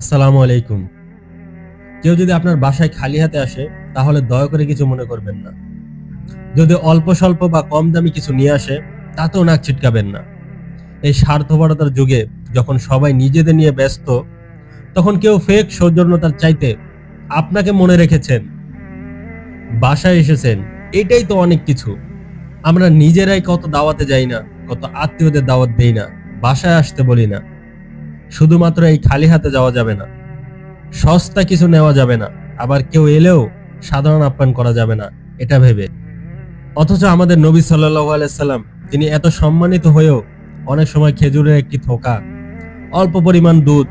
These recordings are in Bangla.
আসসালামু আলাইকুম। কেউ যদি আপনার বাসায় খালি হাতে আসে তাহলে দয়া করে কিছু মনে করবেন না। যদি অল্প স্বল্প বা কম দামি কিছু নিয়ে আসে তাতেও নাক ছিটকাবেন না। এই স্বার্থপরতার যুগে যখন সবাই নিজেদের নিয়ে ব্যস্ত, তখন কেউ ফেক সৌজন্যতার চাইতে আপনাকে মনে রেখেছেন, বাসায় এসেছেন, এটাই তো অনেক কিছু। আমরা নিজেরাই কত দাওয়াতে যাই না, কত আত্মীয়দের দাওয়াত দেই না, বাসায় আসতে বলি না। শুধুমাত্র এই খালি হাতে যাওয়া যাবে না, সস্তা কিছু নেওয়া যাবে না, আবার কেউ এলেও সাধারণ আপ্যায়ন করা যাবে না এটা ভেবে। অথচ আমাদের নবী সাল্লাল্লাহু আলাইহি সাল্লাম, তিনি এত সম্মানিত হয়েও অনেক সময় খেজুরের একটি থোকা, অল্প পরিমাণ দুধ,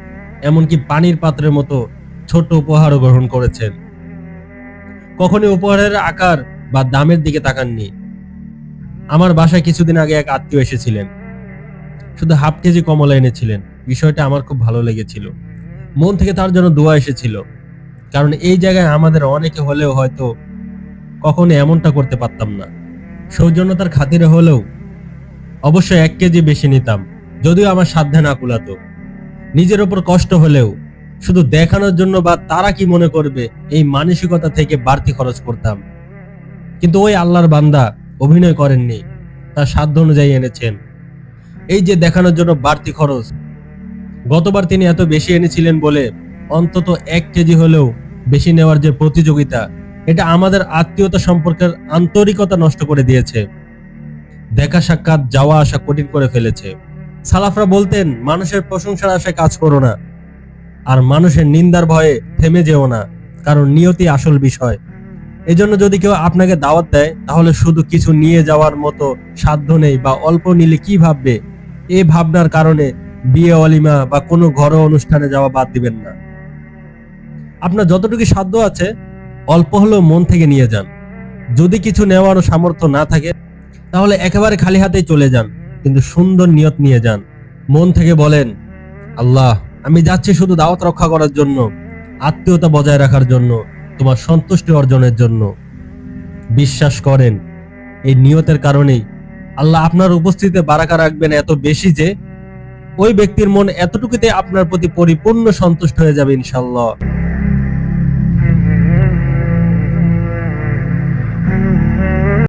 এমনকি পানির পাত্রের মতো ছোট উপহারও গ্রহণ করেছেন। কখনই উপহারের আকার বা দামের দিকে তাকাননি। আমার বাসায় কিছুদিন আগে এক আত্মীয় এসেছিলেন, শুধু হাফ কেজি কমলা এনেছিলেন। বিষয়টা আমার খুব ভালো লেগেছিল। মন থেকে তার জন্য দোয়া এসেছিল, কারণ এই জায়গায় আমাদের অনেকে হলেও হয়তো কখনো এমনটা করতে পারতাম না। সৌজন্যতার খাতিরে হলেও অবশ্যই 1 কেজি বেশি নিতাম, যদিও আমার সাধ্যে না কুলাতো। নিজের ওপর কষ্ট হলেও শুধু দেখানোর জন্য বা তারা কি মনে করবে এই মানসিকতা থেকে বাড়তি খরচ করতাম। কিন্তু ওই আল্লাহর বান্দা অভিনয় করেননি, তার সাধ্য অনুযায়ী এনেছেন। এই যে দেখানোর জন্য বাড়তি খরচ, গতবার তিনি এত বেশি এনেছিলেন বলে অন্তত 1 কেজি হলেও বেশি নেওয়ার যে প্রতিযোগিতা, এটা আমাদের আত্মীয়তা সম্পর্কের আন্তরিকতা নষ্ট করে দিয়েছে। দেখা সাক্ষাৎ যাওয়া আসা কঠিন করে ফেলেছে। সালাফরা বলতেন, মানুষের প্রশংসার আশায় কাজ করো না, আর মানুষের নিন্দার ভয়ে থেমে যেও না, কারণ নিয়তি আসল বিষয়। এজন্য যদি কেউ আপনাকে দাওয়াত দেয় তাহলে শুধু কিছু নিয়ে যাওয়ার মতো সাধ্য নেই বা অল্প নিলে কি ভাববে, এই ভাবনার কারণে বিয়ে অলিমা বা কোনো ঘরোয়া অনুষ্ঠানে যাওয়া বাদ দিবেন না। আপনার যতটুকু সাধ্য আছে অল্প হলেও মন থেকে নিয়ে যান। যদি কিছু নেওয়ারও সামর্থ্য না থাকে তাহলে একেবারে খালি হাতেই চলে যান, কিন্তু সুন্দর নিয়ত নিয়ে যান। মন থেকে বলেন, আল্লাহ, আমি যাচ্ছি শুধু দাওয়াত রক্ষা করার জন্য, আত্মীয়তা বজায় রাখার জন্য, তোমার সন্তুষ্টি অর্জনের জন্য। বিশ্বাস করেন, এই নিয়তের কারণেই আল্লাহ আপনার উপস্থিতিতে বারাকা রাখবেন এত বেশি যে ওই ব্যক্তির মন এতটুকুতে আপনার প্রতি পরিপূর্ণ সন্তুষ্ট হয়ে যাবে ইনশাআল্লাহ।